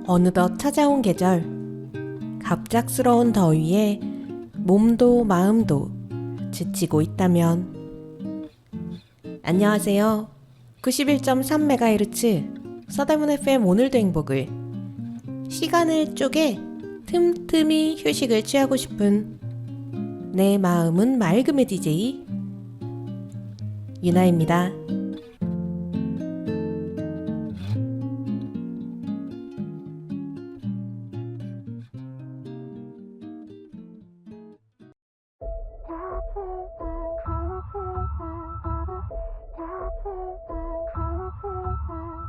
어느덧 찾아온 계절. 갑작스러운 더위에 몸도 마음도 지치고 있다면. 안녕하세요. 91.3MHz 서대문 FM 오늘도 행복을, 시간을 쪼개 틈틈이 휴식을 취하고 싶은 내 마음은 맑음의 DJ 유나입니다.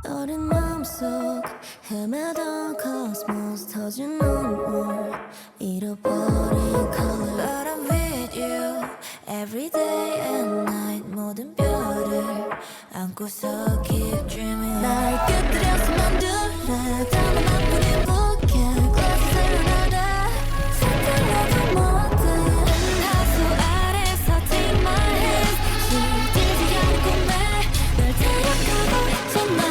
어린 마음속 헤매던 코스모스 터진 눈물 잃어버린 color But I'm with you every day and night 모든 별을 안고서 keep dreaming 날 곁들여서 만들래 담은 나뿐인 bookend glasses 나다 색깔나도 뭐든 하수 아래서 take my hand 시들지 않은 꿈에 널 데려가고 있잖아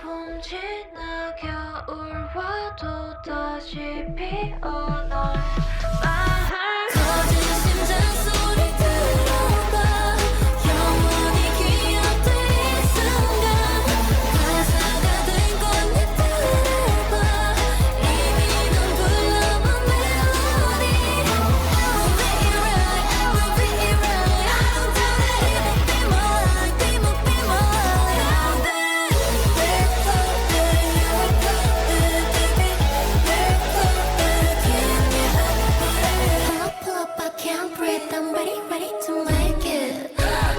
봄지나 겨울 와도 다시 피어날 거진 심장 소리 들어봐 영원히 기억될 이 순간 가사가 된 꽃잎들을 봐 이미 넌 불러본 멜로디 I will be right, I will be right I don't do that it won't be my life, it won't be my life Now then, we're perfect, you're perfect, baby We're perfect, can you help me? Pull up, I can't breathe, I'm ready to make it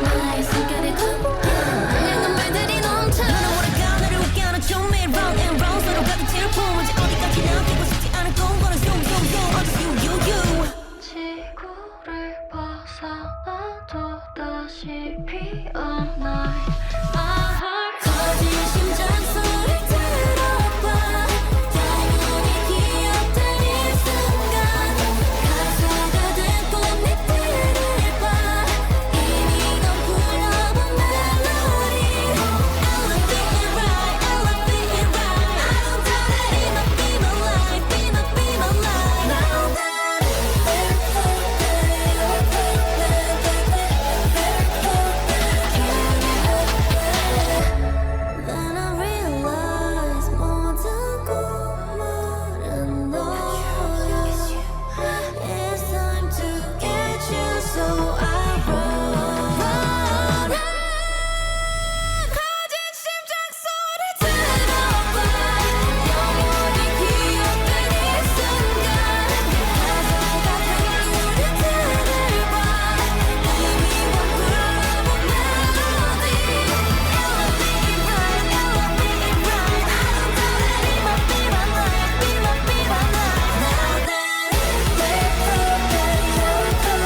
나의 숨결에 다양한 말들이 넘쳐 너는 오래가 나를 웃게 하는 좀매 round and round 서로 가득 채울 품은지 어디까지나 깨고 싶지 않은 꿈과는 zoom zoom zoom 어디서 you 지구를 벗어나도 다시 피어날 My heart 거진 심장 소리 들어봐 영원히 기억될 이 순간 가사가 된 꽃잎들을 봐 이미 넌 불러본 멜로디 I will be right, I will be right I don't do that it might be my life, it might be my life Now then, we're perfect, you're perfect, baby We're perfect, Then I realize 모든 꿈은 너야 It's time to get you so I run 거진 심장 소리 들어봐 영원히 기억될 이 순간 가사가 된 노래들을 봐 이미 넌 불러본 멜로디 It will be right, it will be right I don't do that it might be my life, it might be my life Now then, we're perfect, you're perfect, baby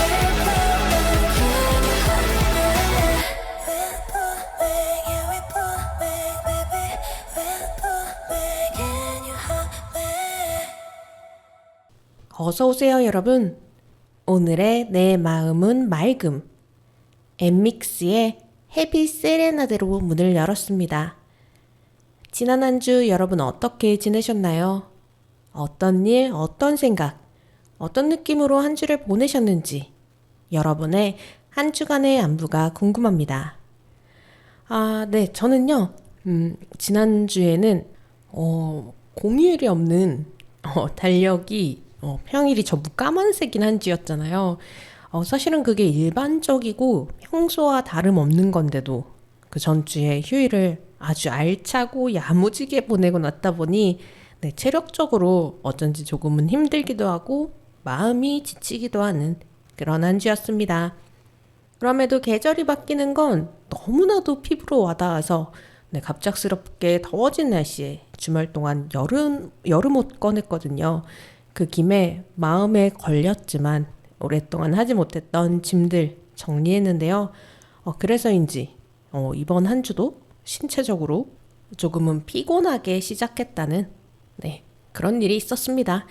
We're perfect, can you help me? We're perfect, yeah we're perfect, baby We're perfect, can you help me? 어서오세요 여러분. 오늘의 내 마음은 맑음, 엠믹스의 헤비 세레나데로 문을 열었습니다. 지난 한 주 여러분 어떻게 지내셨나요? 어떤 일, 어떤 생각, 어떤 느낌으로 한 주를 보내셨는지 여러분의 한 주간의 안부가 궁금합니다. 네, 저는요 지난주에는 공휴일이 없는 달력이 평일이 전부 까만색인 한 주였잖아요. 사실은 그게 일반적이고 평소와 다름없는 건데도 그 전주에 휴일을 아주 알차고 야무지게 보내고 났다 보니 체력적으로 어쩐지 조금은 힘들기도 하고 마음이 지치기도 하는 그런 한 주였습니다. 그럼에도 계절이 바뀌는 건 너무나도 피부로 와닿아서 갑작스럽게 더워진 날씨에 주말 동안 여름 옷 꺼냈거든요. 그 김에 마음에 걸렸지만 오랫동안 하지 못했던 짐들 정리했는데요. 그래서인지 이번 한 주도 신체적으로 조금은 피곤하게 시작했다는 그런 일이 있었습니다.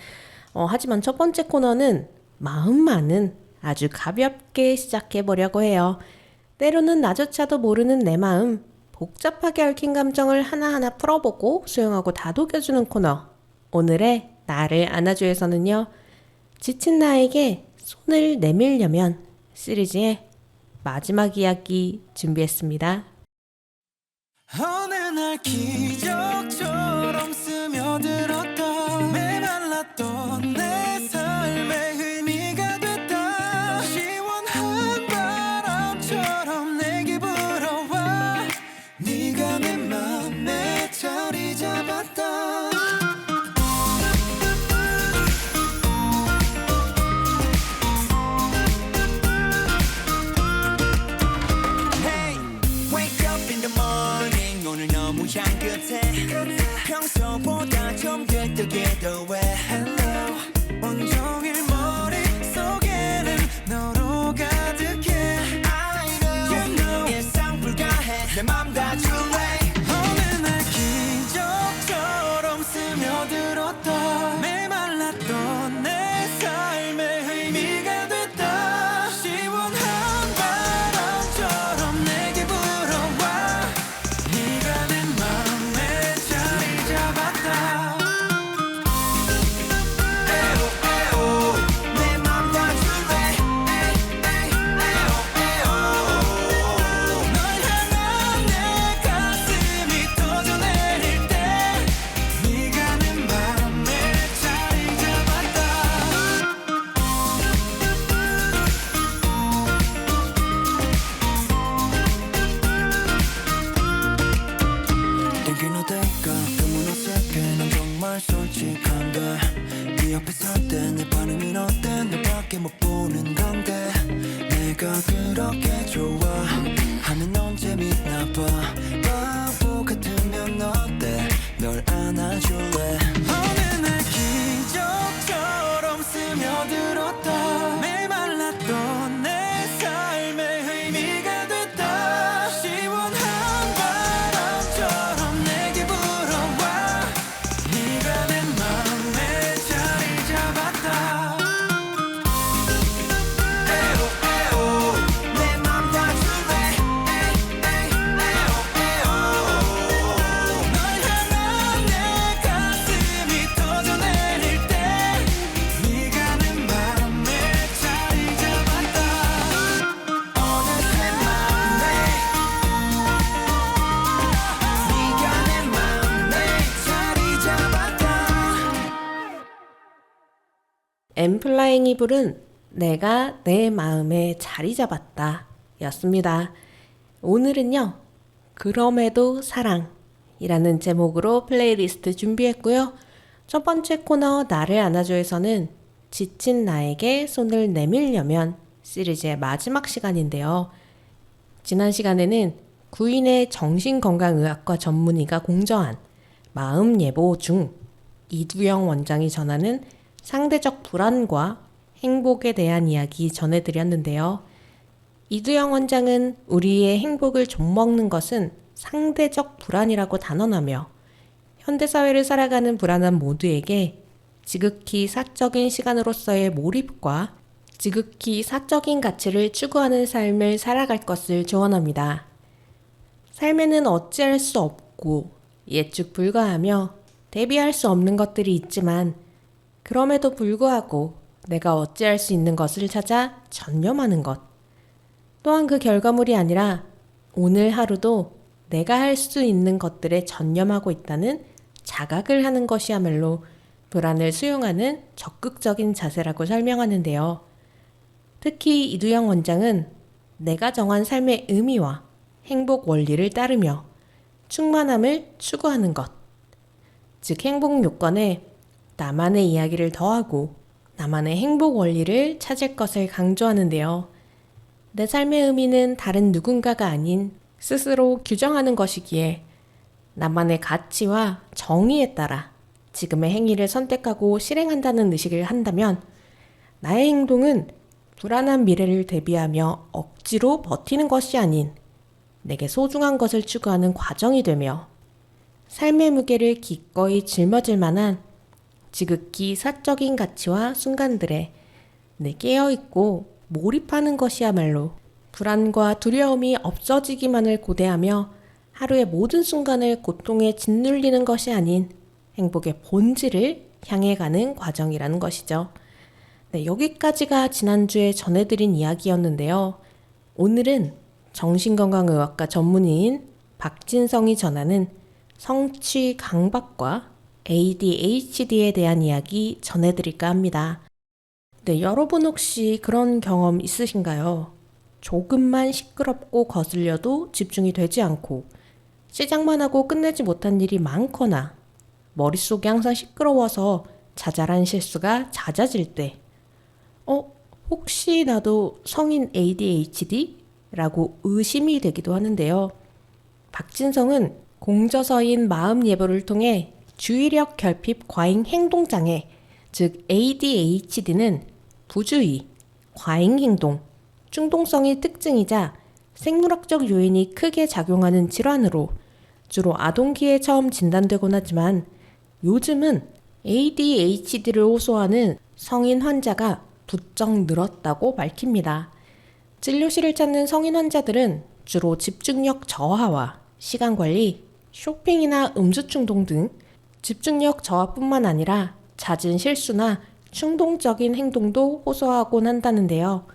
하지만 첫 번째 코너는 마음만은 아주 가볍게 시작해보려고 해요. 때로는 나조차도 모르는 내 마음, 복잡하게 얽힌 감정을 하나하나 풀어보고 수용하고 다독여주는 코너. 오늘의 나를 안아줘에서는요, 지친 나에게 손을 내밀려면 시리즈의 마지막 이야기 준비했습니다. 어느 날 기적처럼 스며들었던 메말랐던 내 삶의 의미가 됐다. 시원한 바람처럼 내게 불어와 네가 내 맘에 자리 잡았다. Hey, wake up in the morning. 오늘 너무 향긋해. 평소보다 좀 들뜨게 더해. Hello. 온종일 머릿속에는 너로 가득해. I know. You know. 예상 불가해. 내 맘 다 줄래. 어느 날 기적처럼 스며들었던 메말랐던 내 삶의 의미가 됐다. 시원한 바람처럼 내게 불어와 네가 내 맘에 자리 잡았다. 에오 에오 내 맘 다 줄래. 에이 에오 에오 널 향한 내 가슴이 터져내릴 때 네가 내 맘에 자리 잡았다. 땡기는 대가 때문 어색해. 난 정말 솔직한데 네 옆에 설 때 내 반응은 어때. 너밖에 못 보는 건데 내가 그렇게 좋아 하면 넌 재밌나 봐. 바보 같으면 어때. 널 안아줄래. 어느 날 기적처럼 스며들었던 메말랐던 내 삶의 의미가 됐다. 시원한 바람처럼 내게 불어와 네가 내 맘에 자리 잡았다. 에오 에오 내 맘 다 줄래. 에이 에오 에오 널 향한 내 가슴이 터져내릴 때 네가 내 맘에 자리 잡았다. 어느새 맘에 네가 내 맘에 자리 잡았다. 엠플라잉이 부른 내가 내 마음에 자리 잡았다 였습니다. 오늘은요, 그럼에도 사랑이라는 제목으로 플레이리스트 준비했고요. 첫 번째 코너 나를 안아줘에서는 지친 나에게 손을 내밀려면 시리즈의 마지막 시간인데요. 지난 시간에는 구인의 정신건강의학과 전문의가 공저한 마음 예보 중 이두영 원장이 전하는 상대적 불안과 행복에 대한 이야기 전해드렸는데요. 이두영 원장은 우리의 행복을 좀먹는 것은 상대적 불안이라고 단언하며 현대사회를 살아가는 불안한 모두에게 지극히 사적인 시간으로서의 몰입과 지극히 사적인 가치를 추구하는 삶을 살아갈 것을 조언합니다. 삶에는 어찌할 수 없고 예측 불가하며 대비할 수 없는 것들이 있지만 그럼에도 불구하고 내가 어찌할 수 있는 것을 찾아 전념하는 것. 또한 그 결과물이 아니라 오늘 하루도 내가 할 수 있는 것들에 전념하고 있다는 자각을 하는 것이야말로 불안을 수용하는 적극적인 자세라고 설명하는데요. 특히 이두영 원장은 내가 정한 삶의 의미와 행복 원리를 따르며 충만함을 추구하는 것, 즉 행복 요건에 나만의 이야기를 더하고 나만의 행복 원리를 찾을 것을 강조하는데요. 내 삶의 의미는 다른 누군가가 아닌 스스로 규정하는 것이기에 나만의 가치와 정의에 따라 지금의 행위를 선택하고 실행한다는 의식을 한다면 나의 행동은 불안한 미래를 대비하며 억지로 버티는 것이 아닌 내게 소중한 것을 추구하는 과정이 되며 삶의 무게를 기꺼이 짊어질 만한 지극히 사적인 가치와 순간들에 내 깨어있고 몰입하는 것이야말로 불안과 두려움이 없어지기만을 고대하며 하루의 모든 순간을 고통에 짓눌리는 것이 아닌 행복의 본질을 향해 가는 과정이라는 것이죠. 네, 여기까지가 지난주에 전해드린 이야기였는데요. 오늘은 정신건강의학과 전문의인 박진성이 전하는 성취 강박과 ADHD에 대한 이야기 전해드릴까 합니다. 네, 여러분 혹시 그런 경험 있으신가요? 조금만 시끄럽고 거슬려도 집중이 되지 않고 시작만 하고 끝내지 못한 일이 많거나 머릿속이 항상 시끄러워서 자잘한 실수가 잦아질 때 혹시 나도 성인 ADHD? 라고 의심이 되기도 하는데요. 박진성은 공저서인 마음 예보를 통해 주의력 결핍 과잉 행동장애, 즉 ADHD는 부주의, 과잉 행동, 충동성이 특징이자 생물학적 요인이 크게 작용하는 질환으로 주로 아동기에 처음 진단되곤 하지만 요즘은 ADHD를 호소하는 성인 환자가 부쩍 늘었다고 밝힙니다. 진료실을 찾는 성인 환자들은 주로 집중력 저하와 시간 관리, 쇼핑이나 음주 충동 등 집중력 저하뿐만 아니라 잦은 실수나 충동적인 행동도 호소하곤 한다는데요.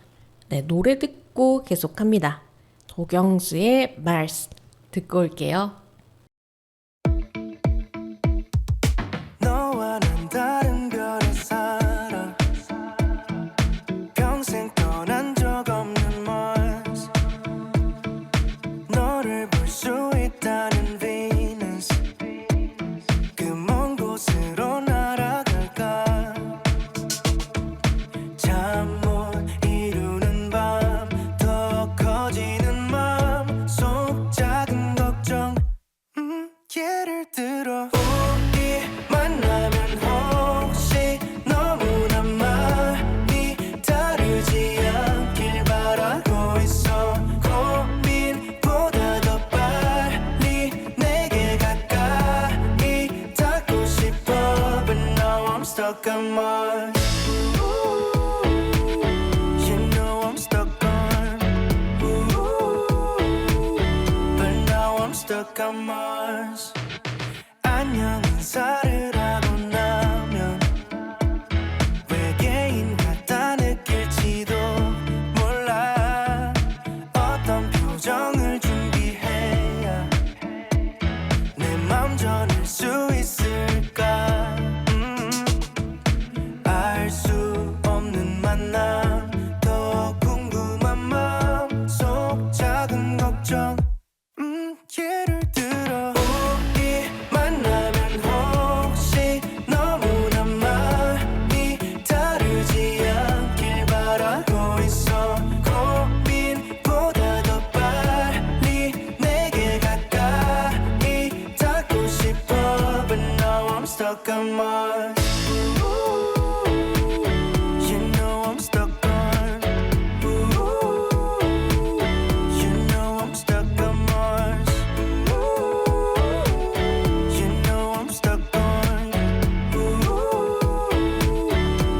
네, 노래 듣고 계속합니다. 도경수의 말스 듣고 올게요. 너와 난 다른 별에 살아 평생 떠난 적 없는 Mars 너를 볼 수 있다는 Venus 그 먼 곳으로 날아갈까 잠 못 이루는 밤 더 커지는 맘 속 작은 걱정 예를 들어 우리 만나면 혹시 너무나 많이 다르지 않길 바라고 있어 고민보다 더 빨리 내게 가까이 닿고 싶어 But now I'm stuck on Mars You know I'm stuck on But now I'm stuck on Mars 안녕 인사를 하고 나면 외계인 같아 느낄지도 몰라 어떤 표정을 준비해야 내 맘 전할 수 있을까 알 수 없는 만남 더 궁금한 마음 속 작은 걱정 예를 들어 우리 만나면 혹시 너무나 많이 다르지 않길 바라고 있어 고민보다 더 빨리 내게 가까이 닿고 싶어 But now I'm stuck on Mars You know I'm stuck on You know I'm stuck on Mars You know I'm stuck on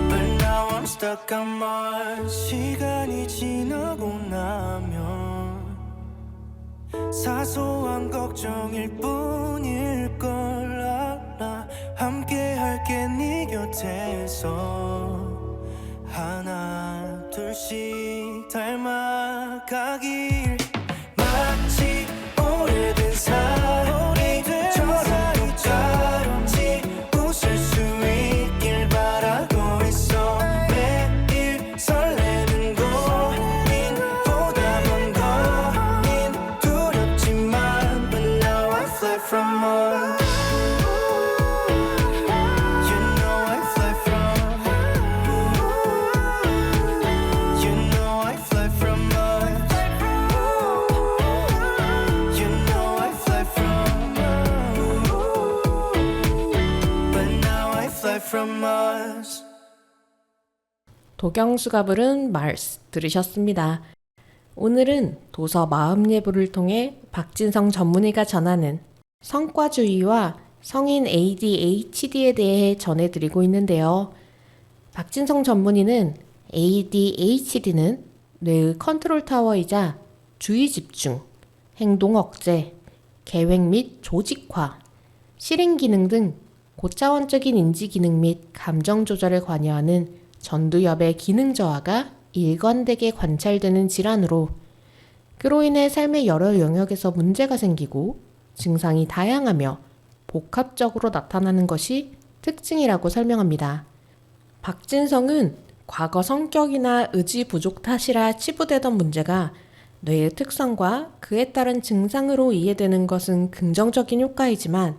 But now I'm stuck on Mars 시간이 지나고 나면 사소한 걱정일 뿐일 걸 알아 함께 할게 네 곁에서 하나 둘씩 닮아가길 마치 오래된 사이처럼 똑같이 웃을 수 있길 바라고 있어 매일 설레는 고민보다 먼 고민 두렵지만 But now I fly from Mars You know I fly from You know I fly from Mars You know I fly from But now I fly from Mars 도경수가 부른 말스 들으셨습니다. 오늘은 도서 마음 예보를 통해 박진성 전문의가 전하는 성과주의와 성인 ADHD에 대해 전해드리고 있는데요. 박진성 전문의는 ADHD는 뇌의 컨트롤 타워이자 주의 집중, 행동 억제, 계획 및 조직화, 실행 기능 등 고차원적인 인지 기능 및 감정 조절에 관여하는 전두엽의 기능 저하가 일관되게 관찰되는 질환으로 그로 인해 삶의 여러 영역에서 문제가 생기고 증상이 다양하며 복합적으로 나타나는 것이 특징이라고 설명합니다. 박진성은 과거 성격이나 의지 부족 탓이라 치부되던 문제가 뇌의 특성과 그에 따른 증상으로 이해되는 것은 긍정적인 효과이지만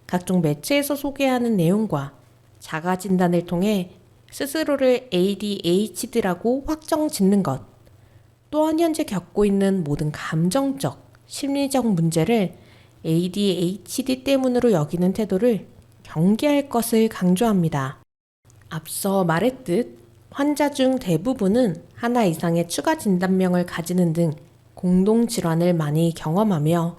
각종 매체에서 소개하는 내용과 자가 진단을 통해 스스로를 ADHD라고 확정 짓는 것, 또한 현재 겪고 있는 모든 감정적, 심리적 문제를 ADHD 때문으로 여기는 태도를 경계할 것을 강조합니다. 앞서 말했듯 환자 중 대부분은 하나 이상의 추가 진단명을 가지는 등 공동질환을 많이 경험하며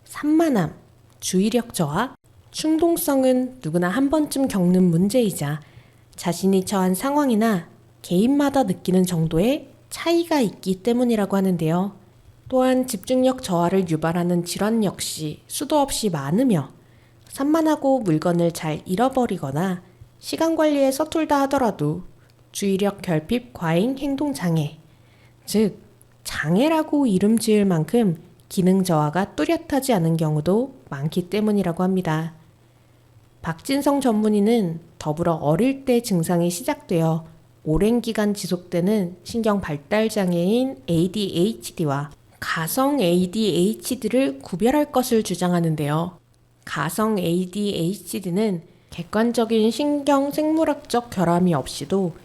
산만함, 주의력 저하, 충동성은 누구나 한 번쯤 겪는 문제이자 자신이 처한 상황이나 개인마다 느끼는 정도의 차이가 있기 때문이라고 하는데요. 또한 집중력 저하를 유발하는 질환 역시 수도 없이 많으며 산만하고 물건을 잘 잃어버리거나 시간 관리에 서툴다 하더라도 주의력 결핍 과잉 행동 장애, 즉 장애라고 이름 지을 만큼 기능 저하가 뚜렷하지 않은 경우도 많기 때문이라고 합니다. 박진성 전문의는 더불어 어릴 때 증상이 시작되어 오랜 기간 지속되는 신경 발달 장애인 ADHD와 가성 ADHD를 구별할 것을 주장하는데요. 가성 ADHD는 객관적인 신경 생물학적 결함이 없이도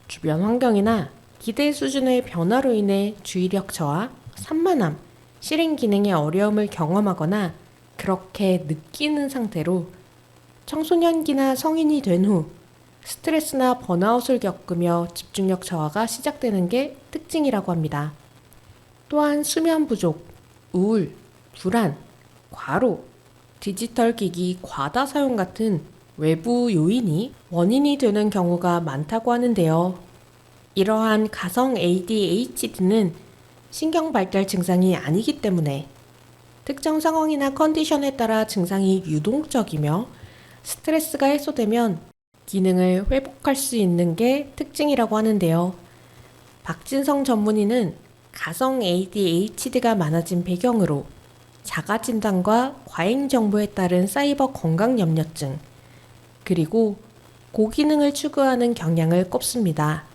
주변 환경이나 기대 수준의 변화로 인해 주의력 저하, 산만함, 실행 기능의 어려움을 경험하거나 그렇게 느끼는 상태로 청소년기나 성인이 된 후 스트레스나 번아웃을 겪으며 집중력 저하가 시작되는 게 특징이라고 합니다. 또한 수면 부족, 우울, 불안, 과로, 디지털 기기 과다 사용 같은 외부 요인이 원인이 되는 경우가 많다고 하는데요. 이러한 가성 ADHD는 신경 발달 증상이 아니기 때문에 특정 상황이나 컨디션에 따라 증상이 유동적이며 스트레스가 해소되면 기능을 회복할 수 있는 게 특징이라고 하는데요. 박진성 전문의는 가성 ADHD가 많아진 배경으로 자가 진단과 과잉 정보에 따른 사이버 건강 염려증, 그리고 고기능을 추구하는 경향을 꼽습니다.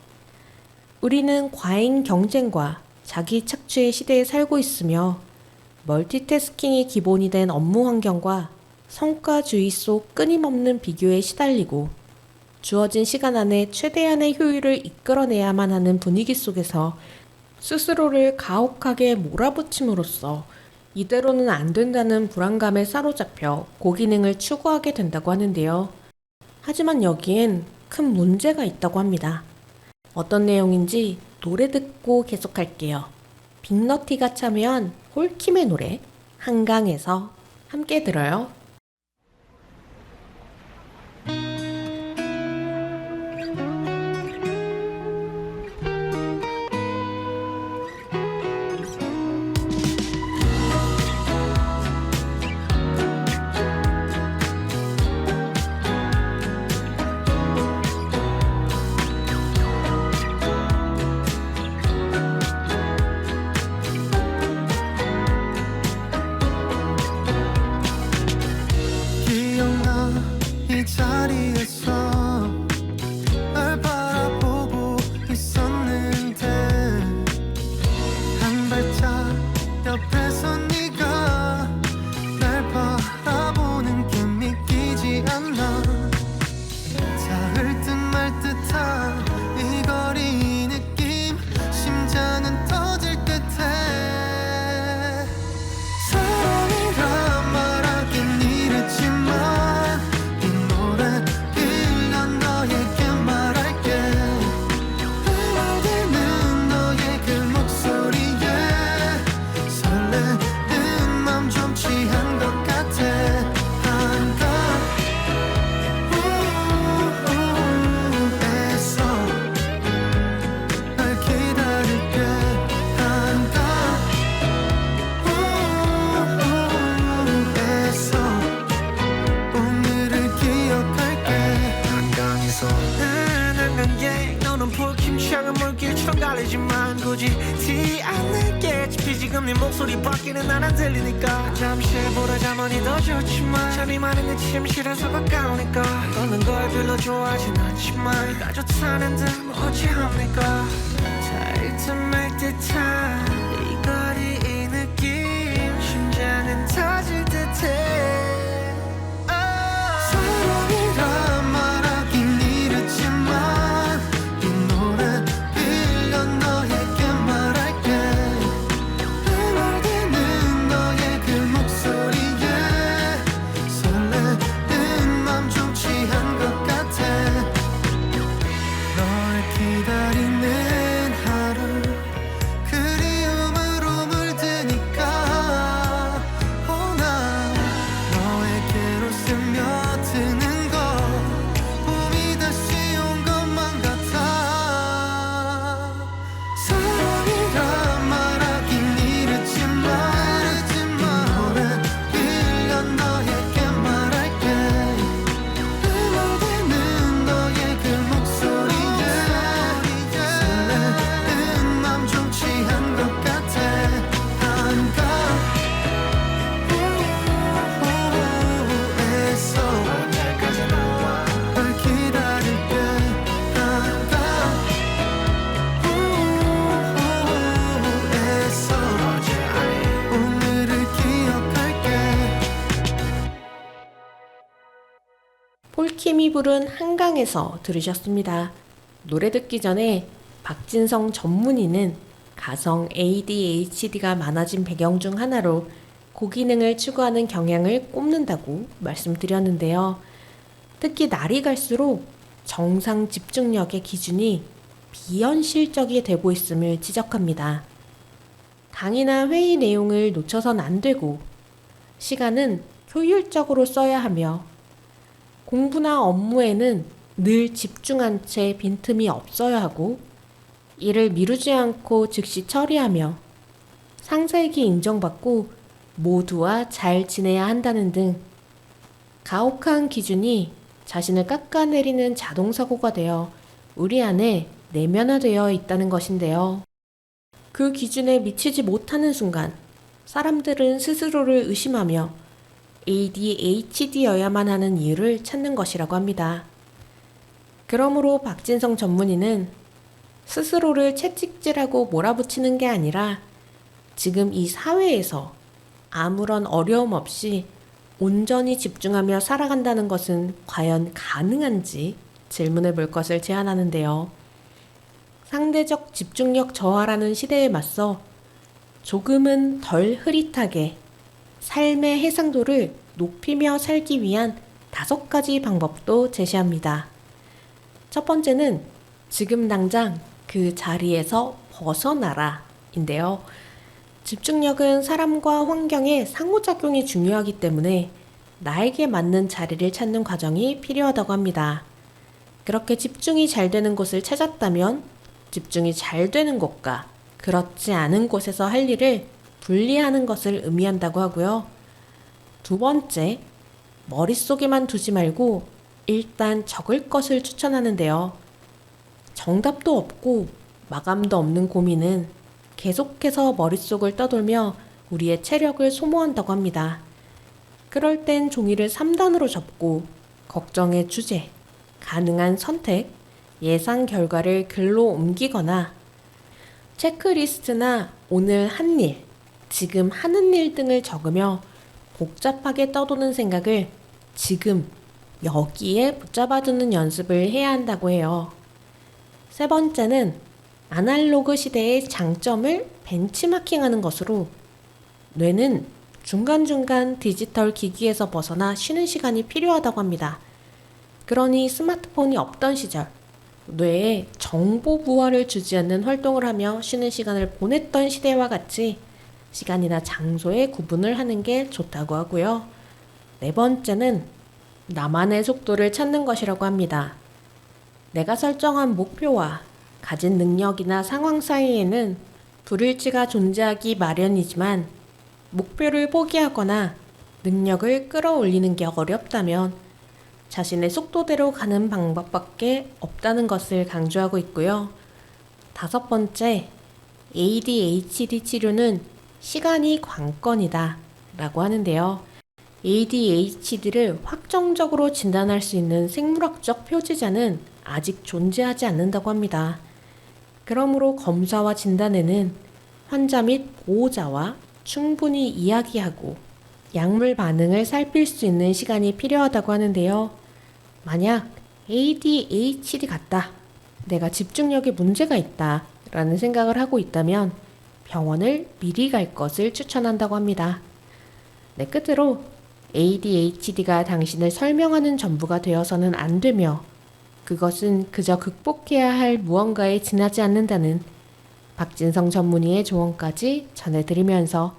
우리는 과잉 경쟁과 자기 착취의 시대에 살고 있으며 멀티태스킹이 기본이 된 업무 환경과 성과주의 속 끊임없는 비교에 시달리고 주어진 시간 안에 최대한의 효율을 이끌어내야만 하는 분위기 속에서 스스로를 가혹하게 몰아붙임으로써 이대로는 안 된다는 불안감에 사로잡혀 고기능을 추구하게 된다고 하는데요. 하지만 여기엔 큰 문제가 있다고 합니다. 어떤 내용인지 노래 듣고 계속할게요. 빅너티가 참여한 홀킴의 노래 한강에서 함께 들어요. 기억나 이 자리에서 널 바라보고 있었는데 한 발짝 옆에서 네가 날 바라보는 게 믿기지 않나. 닿을 듯 말 듯한 이 거리 느낌, 심장은 터질 듯해. 사랑이란 말하긴 이랬지만 이 노래 들려 너에게 말할게. 흘러대는 너의 그 목소리에 설레는 맘 좀 취한 것 같아. 한강 에서 널 기다릴게. 한강 지금 네 목소리밖에는 난 안 들리니까 잠시 보라자머니 더 좋지만 잠이 많은 내 침실에서 가까우니까 너는 걸 별로 좋아하진 않지만 나 좋다는데 뭐 어찌합니까 타이트할 듯한 이 거리 이 느낌 심장은 터질 듯해 사랑이란 말하긴 이르지만 이 노래 빌려 너에게 말할게 흥얼대는 너의 그 목소리에 설레는 맘 좀 취한 것 같아 널 기다리는 하루 그리움으로 물드니까 나 너에게로 스며드는 거 봄이 다시 온 것만 같아 사랑이란 말하긴 이르지만 이 노래 빌려 너에게 말할게 흥얼대는 너의 그 목소리에 설레는 맘 좀 취한 것 같아 한가에서 널 기다릴게 한가에서 오늘을 기억할게 폴킴이 부른 한강에서 들으셨습니다. 노래 듣기 전에 박진성 전문의는 가성 ADHD가 많아진 배경 중 하나로 고기능을 추구하는 경향을 꼽는다고 말씀드렸는데요. 특히 날이 갈수록 정상 집중력의 기준이 비현실적이 되고 있음을 지적합니다. 강의나 회의 내용을 놓쳐선 안 되고 시간은 효율적으로 써야 하며 공부나 업무에는 늘 집중한 채 빈틈이 없어야 하고 일을 미루지 않고 즉시 처리하며 상사에게 인정받고 모두와 잘 지내야 한다는 등 가혹한 기준이 자신을 깎아내리는 자동사고가 되어 우리 안에 내면화되어 있다는 것인데요. 그 기준에 미치지 못하는 순간 사람들은 스스로를 의심하며 ADHD여야만 하는 이유를 찾는 것이라고 합니다. 그러므로 박진성 전문의는 스스로를 채찍질하고 몰아붙이는 게 아니라 지금 이 사회에서 아무런 어려움 없이 온전히 집중하며 살아간다는 것은 과연 가능한지 질문해 볼 것을 제안하는데요. 상대적 집중력 저하라는 시대에 맞서 조금은 덜 흐릿하게 삶의 해상도를 높이며 살기 위한 5가지 방법도 제시합니다. 첫 번째는 지금 당장 그 자리에서 벗어나라 인데요. 집중력은 사람과 환경의 상호작용이 중요하기 때문에 나에게 맞는 자리를 찾는 과정이 필요하다고 합니다. 그렇게 집중이 잘 되는 곳을 찾았다면 집중이 잘 되는 곳과 그렇지 않은 곳에서 할 일을 분리하는 것을 의미한다고 하고요. 두 번째, 머릿속에만 두지 말고 일단 적을 것을 추천하는데요. 정답도 없고 마감도 없는 고민은 계속해서 머릿속을 떠돌며 우리의 체력을 소모한다고 합니다. 그럴 땐 종이를 3단으로 접고 걱정의 주제, 가능한 선택, 예상 결과를 글로 옮기거나 체크리스트나 오늘 한 일, 지금 하는 일 등을 적으며 복잡하게 떠도는 생각을 지금 여기에 붙잡아두는 연습을 해야 한다고 해요. 세 번째는 아날로그 시대의 장점을 벤치마킹하는 것으로 뇌는 중간중간 디지털 기기에서 벗어나 쉬는 시간이 필요하다고 합니다. 그러니 스마트폰이 없던 시절 뇌에 정보 부하를 주지 않는 활동을 하며 쉬는 시간을 보냈던 시대와 같이 시간이나 장소에 구분을 하는 게 좋다고 하고요. 네 번째는 나만의 속도를 찾는 것이라고 합니다. 내가 설정한 목표와 가진 능력이나 상황 사이에는 불일치가 존재하기 마련이지만 목표를 포기하거나 능력을 끌어올리는 게 어렵다면 자신의 속도대로 가는 방법밖에 없다는 것을 강조하고 있고요. 5번째, ADHD 치료는 시간이 관건이다 라고 하는데요. ADHD를 확정적으로 진단할 수 있는 생물학적 표지자는 아직 존재하지 않는다고 합니다. 그러므로 검사와 진단에는 환자 및 보호자와 충분히 이야기하고 약물 반응을 살필 수 있는 시간이 필요하다고 하는데요. 만약 ADHD 같다, 내가 집중력에 문제가 있다 라는 생각을 하고 있다면 병원을 미리 갈 것을 추천한다고 합니다. 네, 끝으로 ADHD가 당신을 설명하는 전부가 되어서는 안 되며 그것은 그저 극복해야 할 무언가에 지나지 않는다는 박진성 전문의의 조언까지 전해드리면서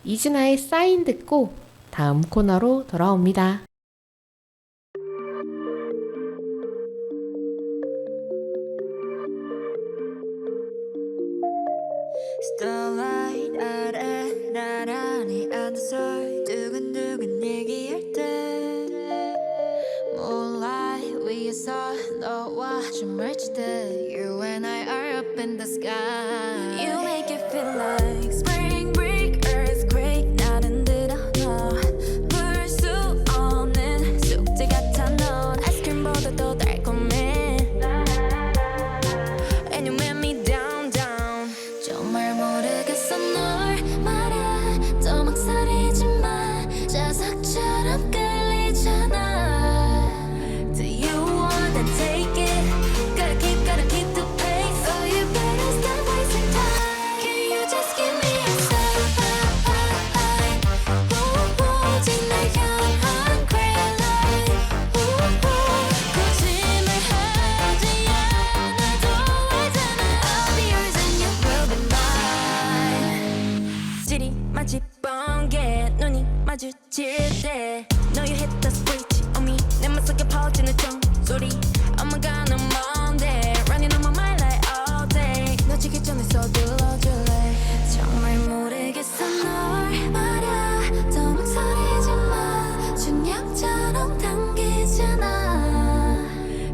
이진아의 사인 듣고 다음 코너로 돌아옵니다. Starlight 아래 나란히 앉아서 두근두근 얘기할 때 Moonlight 위에서 너와 춤을 추듯 You and I are up in the sky You make it feel like spring break earthquake 나는 들어너 물 수 없는 숙제 같아 넌 아이스크림보다 더 달콤해 And you make me down down 정말 모르겠어 널 말야 더 망설이지 마 자석처럼 끌리잖아 Do you wanna take it? Gotta keep the pace So you better stop wasting time Can you just give me a sign? 오직 날 향한 green light 거짓말 하지 않아도 알잖아 I'll be yours and you will be mine 질이 마치 번개 눈이 마주칠 때 No you hit the switch on me 내 맘속에 퍼지는 종소리 Oh my god 넌 뭔데 Running on my mind like all day 놓치기 전에 서둘러줄래 정말 모르겠어 널 말야 더 망설이지 마 중력처럼 당기잖아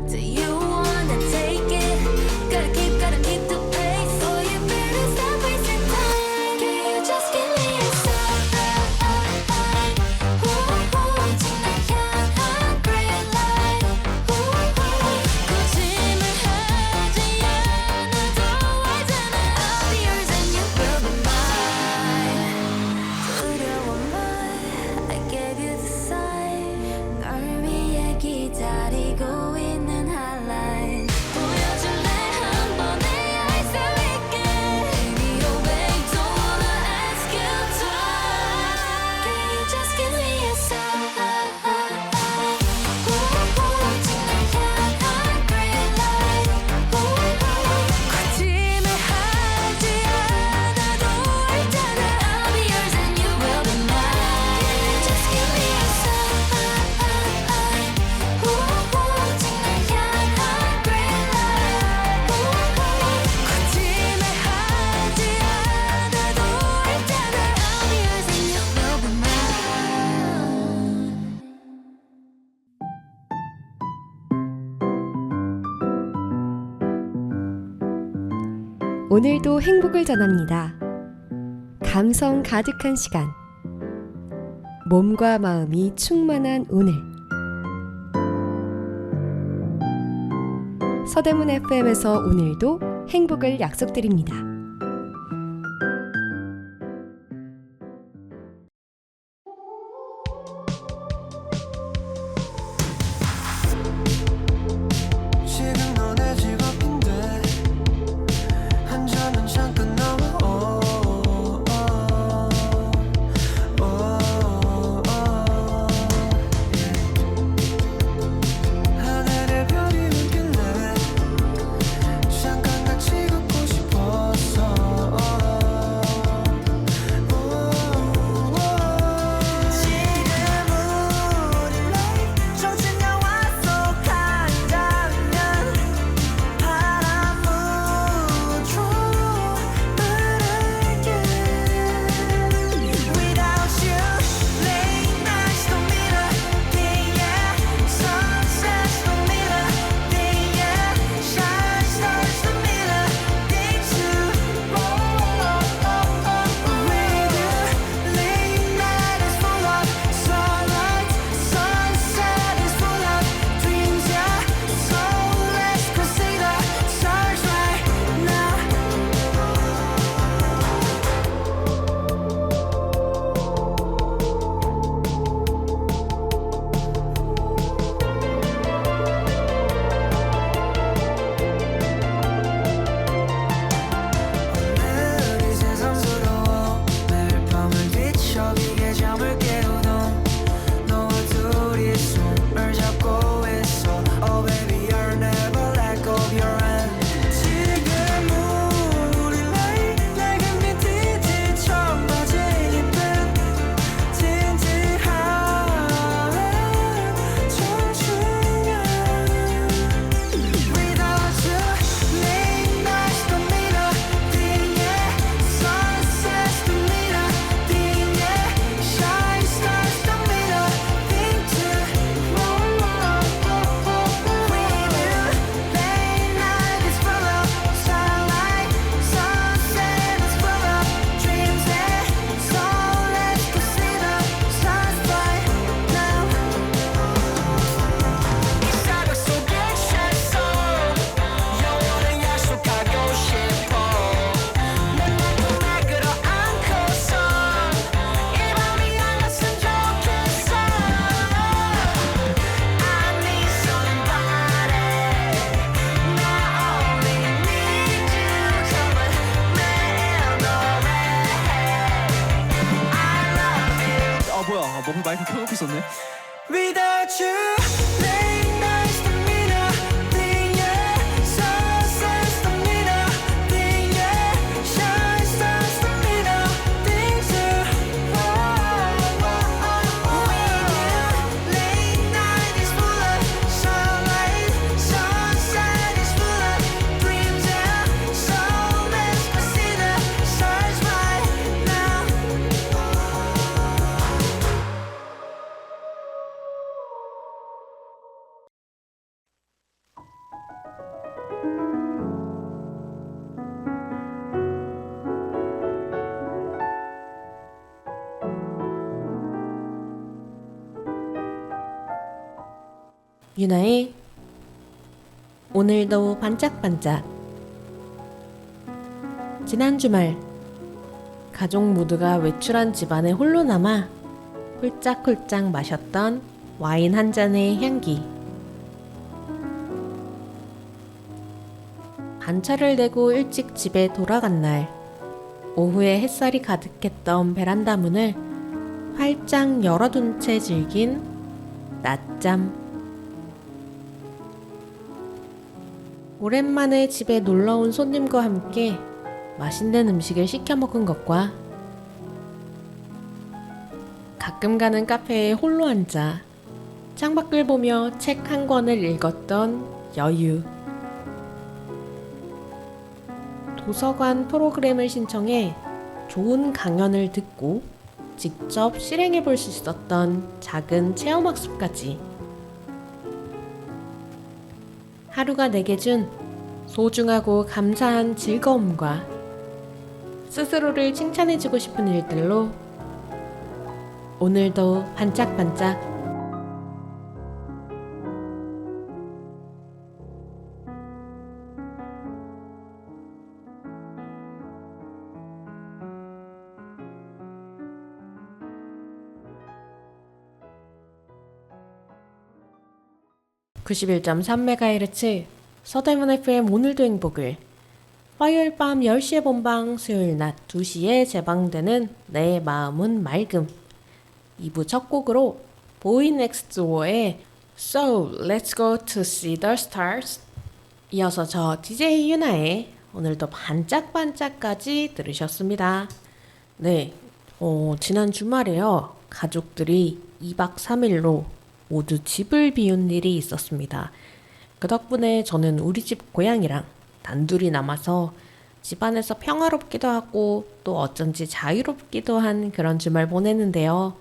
Do you wanna take it? Gotta keep the pace So you better stop wasting time Can you just give me a sign? 오직 날 향한 green light 거짓말 하지 않아도 알잖아 I'll be yours and you will be mine 두려워만 I gave you the sign 널 위해 기다리고 있는 highlight 보여줄래 한 번의 eyes that we get Baby oh babe don't wanna ask you twice Can you just give me a sign? 오직 날 향한 green light 거짓말 하지 않아도 알잖아 I'll be yours and you will be mine Can you just give me a sign? 오직 날 향한 green light 거짓말 하지 않아도 알잖아 I'll be yours and you will be mine 오늘도 행복을 전합니다. 감성 가득한 시간. 몸과 마음이 충만한 오늘. 서대문 FM에서 오늘도 행복을 약속드립니다. 지금 너네 직업인데 한 잔은 잠깐 넘어 하늘에 별이 웃길래 잠깐 같이 걷고 싶었어 너무 마이크 켜놓고 있었네. Without you, late nights stamina, yeah, sunset stamina, yeah, shine star stamina, too. Late night is full of sunlight, sunset is full of dreams, yeah, soulmates consider stars right now. 유나의 오늘도 반짝반짝. 지난 주말 가족 모두가 외출한 집안에 홀로 남아 홀짝홀짝 마셨던 와인 한 잔의 향기. 반차를 내고 일찍 집에 돌아간 날, 오후에 햇살이 가득했던 베란다 문을 활짝 열어둔 채 즐긴 낮잠. 오랜만에 집에 놀러온 손님과 함께 맛있는 음식을 시켜 먹은 것과 가끔 가는 카페에 홀로 앉아 창밖을 보며 책 한 권을 읽었던 여유. 도서관 프로그램을 신청해 좋은 강연을 듣고 직접 실행해 볼 수 있었던 작은 체험학습까지. 하루가 내게 준 소중하고 감사한 즐거움과 스스로를 칭찬해주고 싶은 일들로 오늘도 반짝반짝. (91.3MHz) 서대문 FM 오늘도 행복을 화요일 밤 10시에 본방, 수요일 낮 2시에 재방되는 내 마음은 맑음 2부 첫 곡으로 보이 넥스트 도어의 So Let's Go to See the Stars, 이어서 저 DJ 유나의 오늘도 반짝반짝까지 들으셨습니다. 네, 지난 주말에요, 가족들이 2박 3일로 모두 집을 비운 일이 있었습니다. 그 덕분에 저는 우리 집 고양이랑 단둘이 남아서 집안에서 평화롭기도 하고 또 어쩐지 자유롭기도 한 그런 주말 보냈는데요.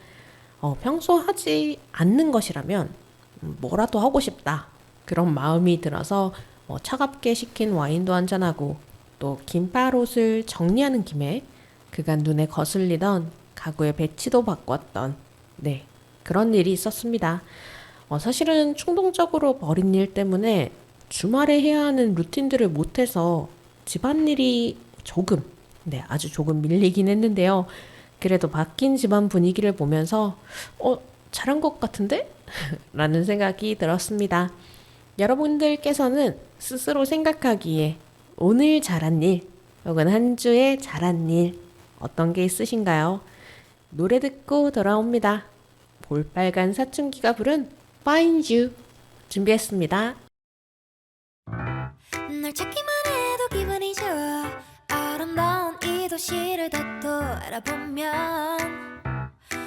평소 하지 않는 것이라면 뭐라도 하고 싶다, 그런 마음이 들어서 차갑게 식힌 와인도 한잔하고 또 긴팔옷을 정리하는 김에 그간 눈에 거슬리던 가구의 배치도 바꿨던, 네, 그런 일이 있었습니다. 사실은 충동적으로 벌인 일 때문에 주말에 해야 하는 루틴들을 못해서 집안일이 조금, 아주 조금 밀리긴 했는데요. 그래도 바뀐 집안 분위기를 보면서 잘한 것 같은데? 라는 생각이 들었습니다. 여러분들께서는 스스로 생각하기에 오늘 잘한 일 혹은 한 주에 잘한 일 어떤 게 있으신가요? 노래 듣고 돌아옵니다. 볼빨간 사춘기가 부른 Find You 준비했습니다. 널 찾기만 해도 기분이 좋아. 아름다운 이 도시를 다 돌아보면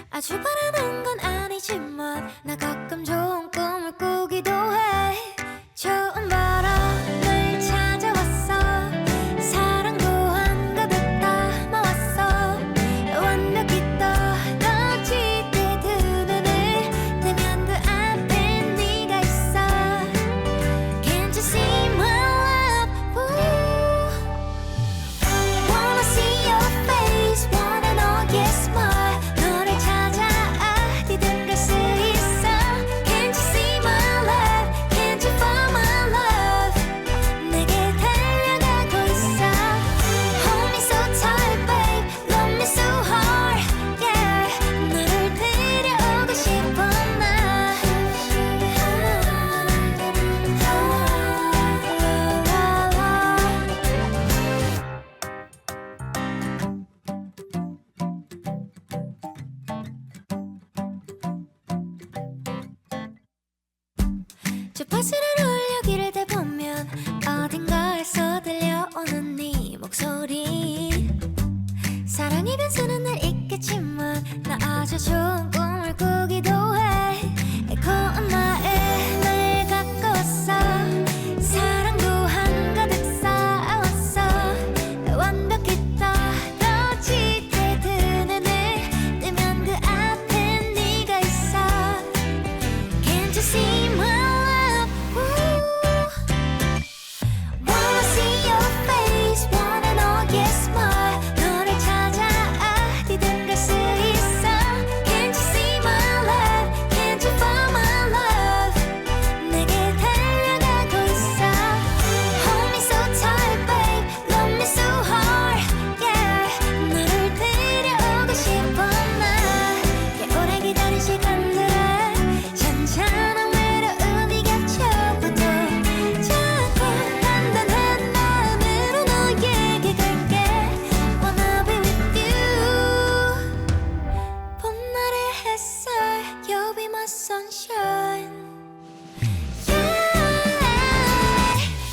아주 바라는 건 아니지만 나 가끔 좋은 꿈을 꾸기도 해. 좋은 바람을 찾아왔어. 사랑도 한가득 담아왔어. 완벽히 떨어지게 두 눈을 뜨면 그 앞에 네가 있어. Can't you see my love? Ooh. Wanna see your face, wanna know your smile. 너를 찾아 어디든 갈 수 있어. Can't you see 주파수를 올려 귀를 대보면 어딘가에서 들려오는 네 목소리 사랑의 변수는 날 있겠지만 나 아주 좋은 꿈을 꾸기도 해 애코한 나에 날 갖고서 사랑도 한가득 쌓아왔어 완벽히 떨어질 때 두 눈을 뜨면 그 앞에 네가 있어 Can't you see my love? Wanna see your face, wanna know your smile 너를 찾아 어디든 갈 수 있어 Can't you see my love? Can't you find my love? 내게 달려가고 있어 Hold me so tight, babe Love me so hard, yeah 너를 데려오고 싶어 나의 오래 기다린 시간들에 잔잔한 외로움이 겹쳐봐도 자꾸 단단한 마음으로 너에게 갈게 Wanna be with you 봄날의 햇살 You'll be my sunshine Yeah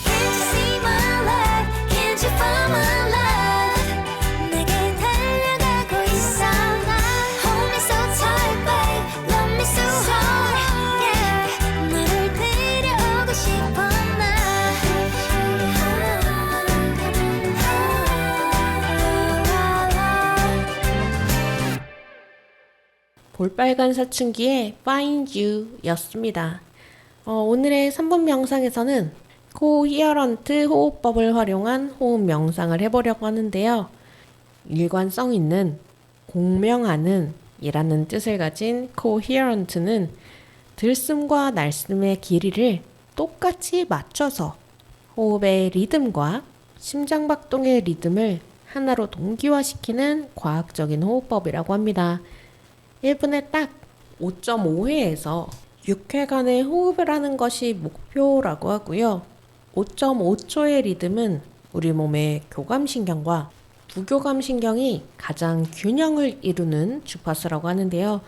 Can't you see my love Can't you find my love 내게 달려가고 있어 나 Hold me so tight babe Love me so hard Yeah 너를 데려오고 싶어 볼빨간 사춘기의 Find You 였습니다. 오늘의 3분 명상에서는 코히어런트 호흡법을 활용한 호흡 명상을 해보려고 하는데요. 일관성 있는, 공명하는 이라는 뜻을 가진 코히어런트는 들숨과 날숨의 길이를 똑같이 맞춰서 호흡의 리듬과 심장박동의 리듬을 하나로 동기화시키는 과학적인 호흡법이라고 합니다. 1분에 딱 5.5회에서 6회간의 호흡을 하는 것이 목표라고 하고요. 5.5초의 리듬은 우리 몸의 교감신경과 부교감신경이 가장 균형을 이루는 주파수라고 하는데요.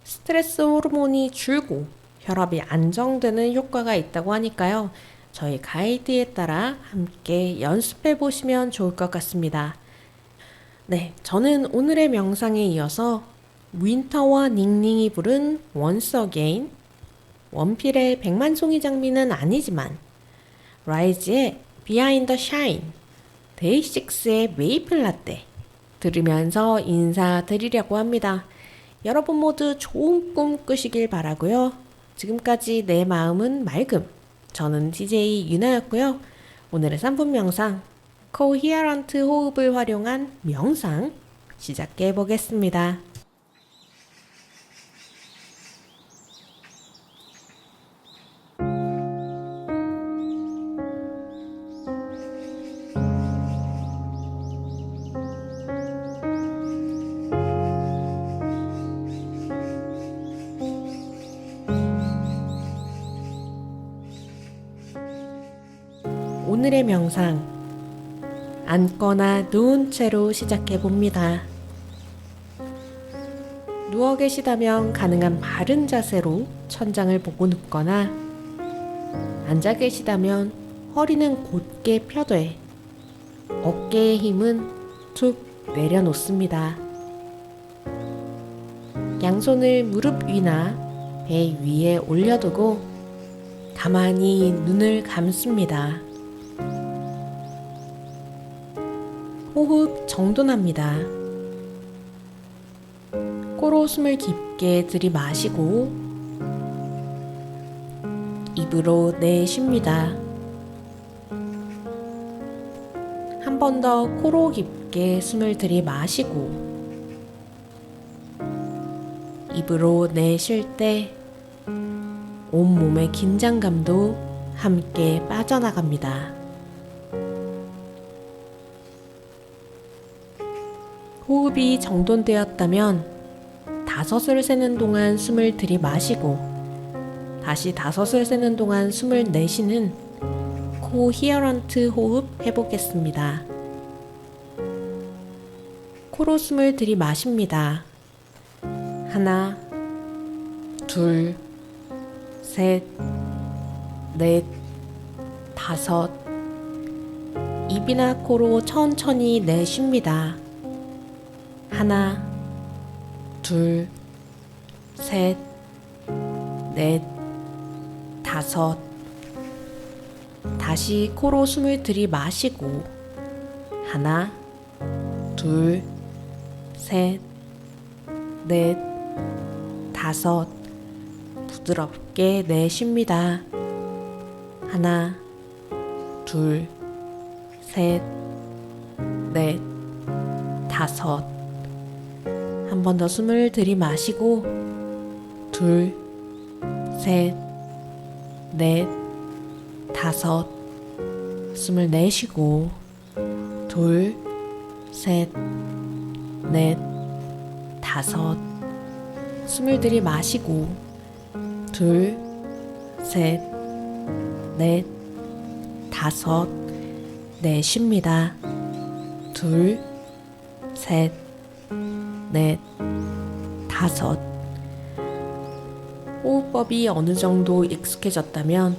스트레스 호르몬이 줄고 혈압이 안정되는 효과가 있다고 하니까요. 저희 가이드에 따라 함께 연습해 보시면 좋을 것 같습니다. 네, 저는 오늘의 명상에 이어서 윈터와 닝닝이 부른 Once Again, 원필의 백만송이 장미는 아니지만 라이즈의 Behind the Shine, 데이식스의 메이플 라떼 들으면서 인사드리려고 합니다. 여러분 모두 좋은 꿈 꾸시길 바라고요. 지금까지 내 마음은 맑음. 저는 DJ 유나였고요. 오늘의 3분 명상, 코히어런트 호흡을 활용한 명상 시작해 보겠습니다. 오늘의 명상, 앉거나 누운 채로 시작해 봅니다. 누워 계시다면 가능한 바른 자세로 천장을 보고 눕거나, 앉아 계시다면 허리는 곧게 펴되 어깨의 힘은 툭 내려놓습니다. 양손을 무릎 위나 배 위에 올려두고 가만히 눈을 감습니다. 호흡 정돈합니다. 코로 숨을 깊게 들이마시고 입으로 내쉽니다. 한 번 더 코로 깊게 숨을 들이마시고 입으로 내쉴 때 온몸의 긴장감도 함께 빠져나갑니다. 호흡이 정돈되었다면 5을 세는 동안 숨을 들이마시고 다시 5을 세는 동안 숨을 내쉬는 코히어런트 호흡 해보겠습니다. 코로 숨을 들이마십니다. 하나, 둘, 셋, 넷, 다섯. 입이나 코로 천천히 내쉽니다. 하나, 둘, 셋, 넷, 다섯. 다시 코로 숨을 들이마시고 하나, 둘, 셋, 넷, 다섯. 부드럽게 내쉽니다. 하나, 둘, 셋, 넷, 다섯. 한 번 더 숨을 들이마시고 둘, 셋, 넷, 다섯. 숨을 내쉬고 둘, 셋, 넷, 다섯. 숨을 들이마시고 둘, 셋, 넷, 다섯. 내쉽니다. 둘, 셋, 넷, 다섯. 호흡법이 어느 정도 익숙해졌다면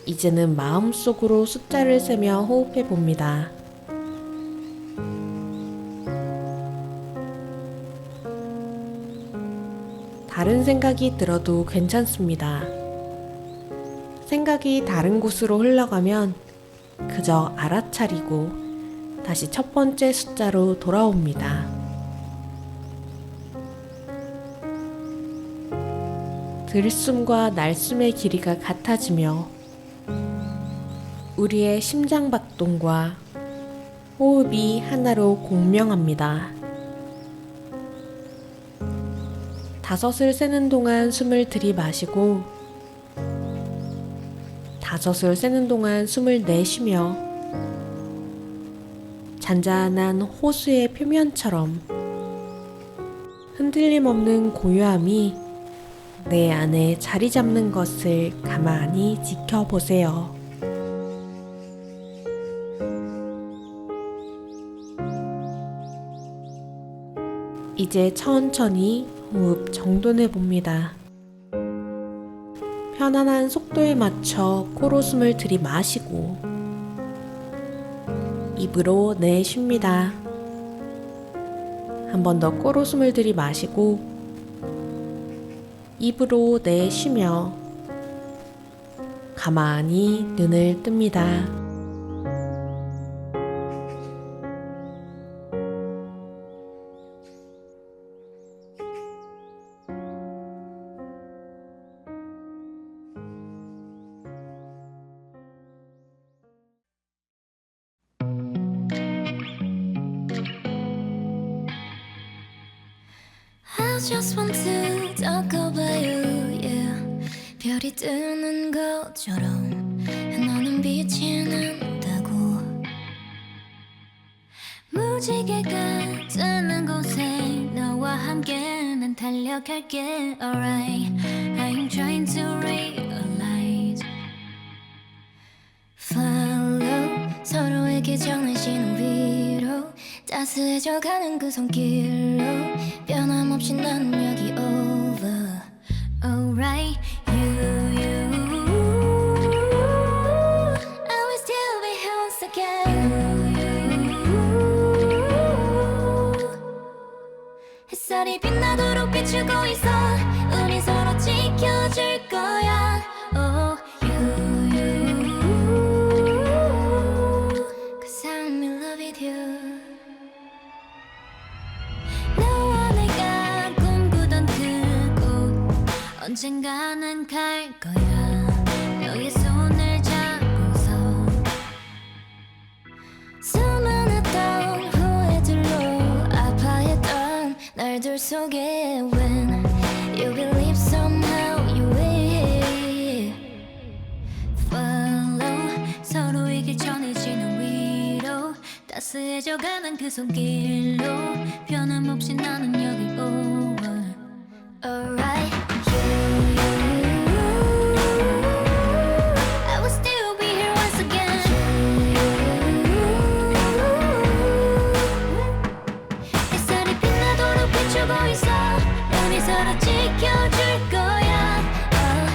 이제는 마음속으로 숫자를 세며 호흡해 봅니다. 다른 생각이 들어도 괜찮습니다. 생각이 다른 곳으로 흘러가면 그저 알아차리고 다시 첫 번째 숫자로 돌아옵니다. 들숨과 날숨의 길이가 같아지며 우리의 심장박동과 호흡이 하나로 공명합니다. 다섯을 세는 동안 숨을 들이마시고 다섯을 세는 동안 숨을 내쉬며 잔잔한 호수의 표면처럼 흔들림 없는 고요함이 내 안에 자리 잡는 것을 가만히 지켜보세요. 이제 천천히 호흡 정돈해 봅니다. 편안한 속도에 맞춰 코로 숨을 들이마시고 입으로 내쉽니다. 한 번 더 코로 숨을 들이마시고 입으로 내쉬며 가만히 눈을 뜹니다. I just want to talk about you, yeah. 별이 뜨는 것처럼 너는 빛이 난다고 무지개가 뜨는 곳에 너와 함께 난 달려갈게, alright. I'm trying to realize follow 서로에게 전해지는 위로 따스해져가는 그 손길로 변함없이 난 여기 over, alright. You I will still be here once again. 햇살이 빛나도록 비추고 있어. 우리 서로 지켜줄 거야. Oh, you Cause I'm in love with you. 너와 내가 꿈꾸던 그곳 언젠가는 갈 거야. 너의 손을 잡고서 수많았던 후회들로 아파했던 날들 속에 when you believe somehow you will follow 서로에게 전해지는 위로 따스해져가는 그 손길로 변함없이 나는 여기 over, alright. I will still be here once again. 햇살이 빛나도록 비추고 있어. 우리 서로 지켜줄 거야. Oh,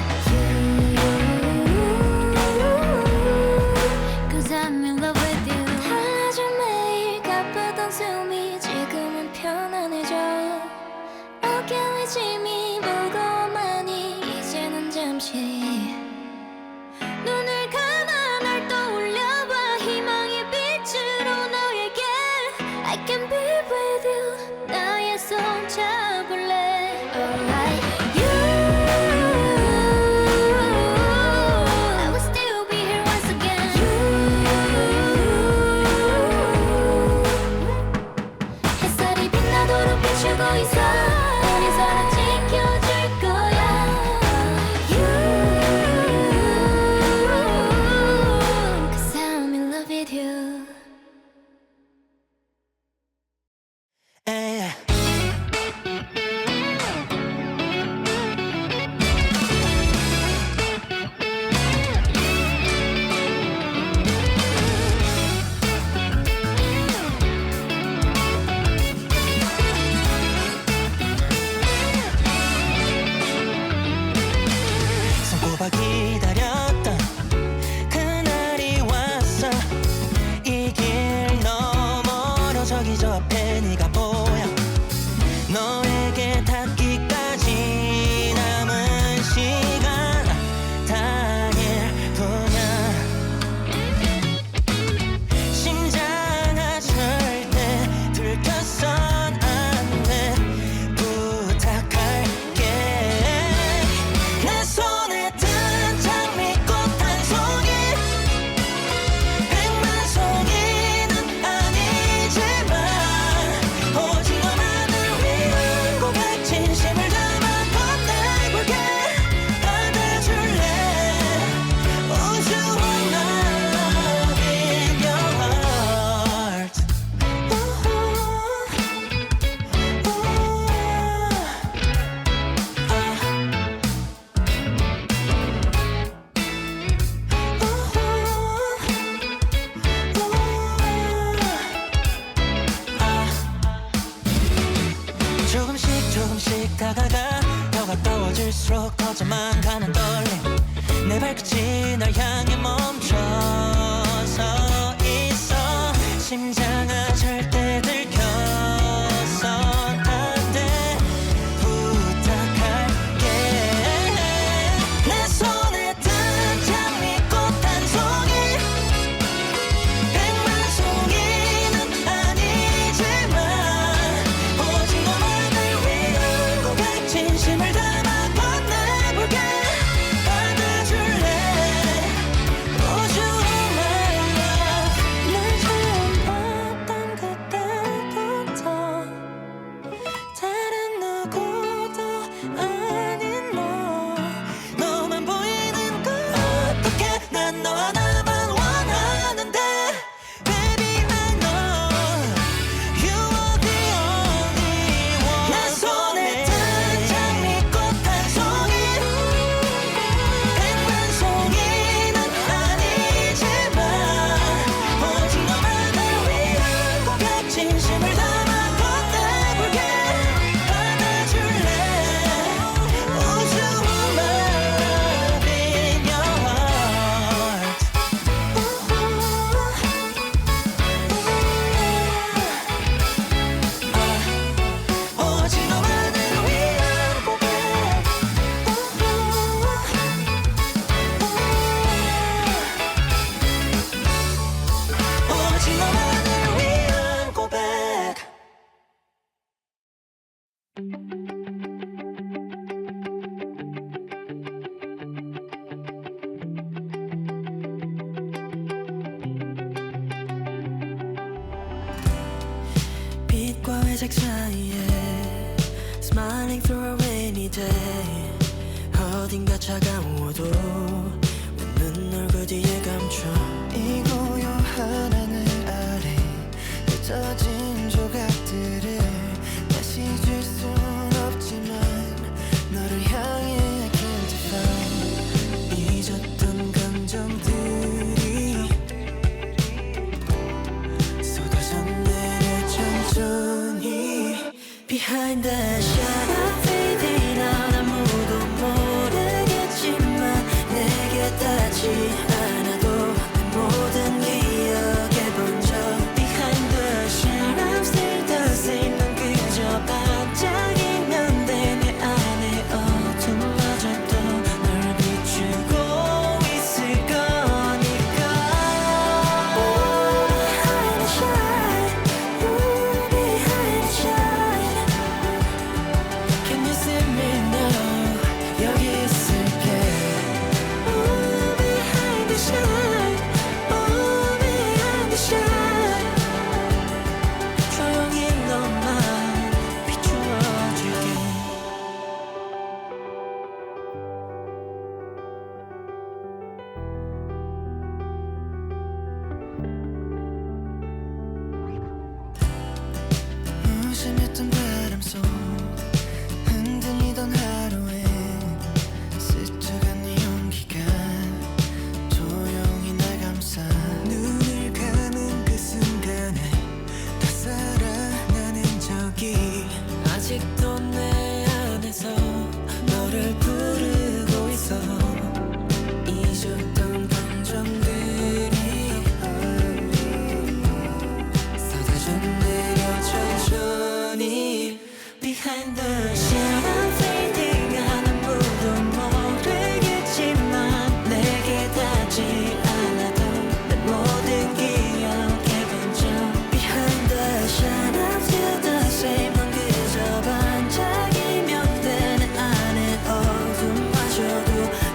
영원히 서로 지켜줄 거야. Cause I'm in love with you. 에이. 손꼽아 기다렸던 그날이 왔어. 이 길 너머로 저기 저 앞에 네가 보여. 너에게 닿기까지 남은 시간 다 1분이야. 심장아 절대 들켜선 안 돼. 부탁할게. 내 손에 든 장미꽃 한 송이, 100만 송이는 아니지만 오직 너만을 위한 고백, 진심을 담아 건네볼게. 받아줄래? Would you want my love in your heart? 조금씩 조금씩 다가가 더 가까워질수록 더져만 가는 떨림. 내 발끝이 널 향해 멈춰서 있어. 심장아 절대 들켜선 안 돼. 부탁할게. 내 손에 든 장미꽃 한 송이, 100만 송이는 아니지만 오직 너만을 위한 고백, 진심을 담아 건네볼게. 받아줄래? Would you want my love? 날 처음 봤던 그때부터 다른 누구도 아닌 너, 너만 보이는 걸 어떡해. 난 너와 나만 원하는데 Baby I know you are the only one. 내 손에 든 장미꽃 한 송이, 100만 송이는 아니지만 오직 너만을 위한 고백, 진심을 담아 건네볼게. 받아줄래? Would you want my love in your heart? 오직 너만을 위한 고백. 오직 너만을 위한 고백. 빛과 회색 사이에 Smiling through a rainy day. 어딘가 차가워도 웃는 얼굴 뒤에 감춰. 이 고요한 하늘 아래 흩어진 조각들을 다시 줄 순 없지만 너를 향해 I can't define. 잊었던 감정들이 쏟아져 내려 천천히. Behind the shadow fading out, 아무도 모르겠지만 내게 닿지 않아도 내 모든 기억에 번져. Behind the shadow I'm still 또 내 안에서 너를 부르고 있어. 잊었던 감정들이 쏟아져 내려 천천히 Behind the shadow fading 아무도 모르겠지만 내게 닿지 않아도 난 모든 기억해본 적 Behind the shadow feel the same 넌 그저 반짝이면 돼 내 안에 어둠마저도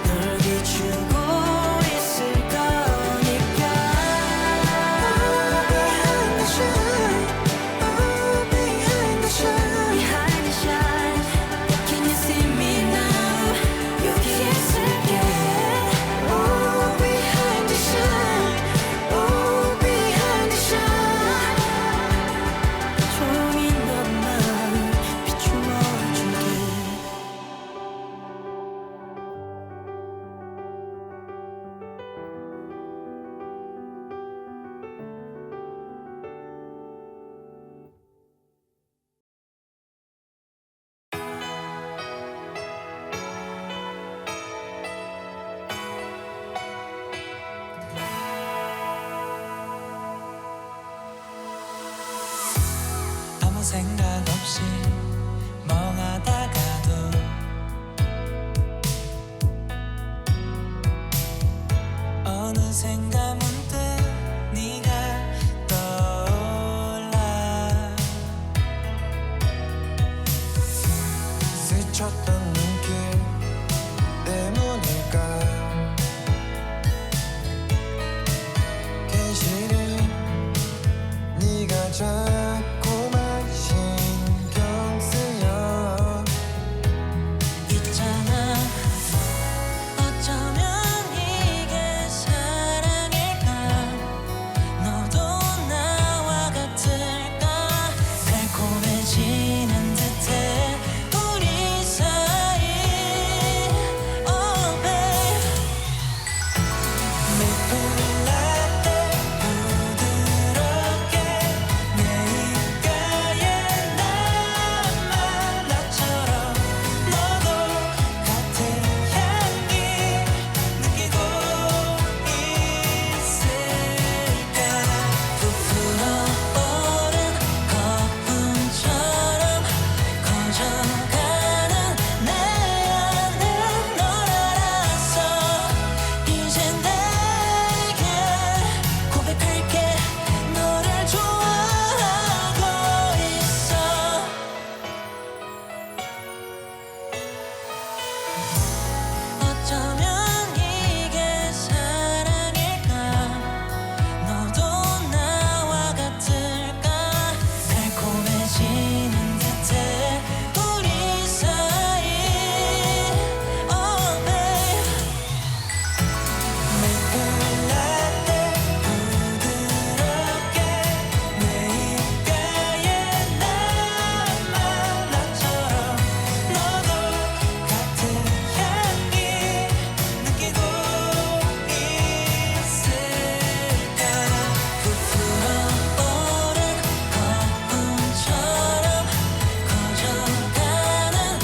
널 비추고 있을 거니까 Oh behind the shine Oh behind the shine Behind the shine Can you see me now 여기 있을게 Oh behind the shine Oh behind the shine 종일 너만 비추어줄게 아무 생각 없이 멍하다가도 어느샌가 문득 네가 떠올라 스쳤던 눈길 때문일까 괜시리 네가 잘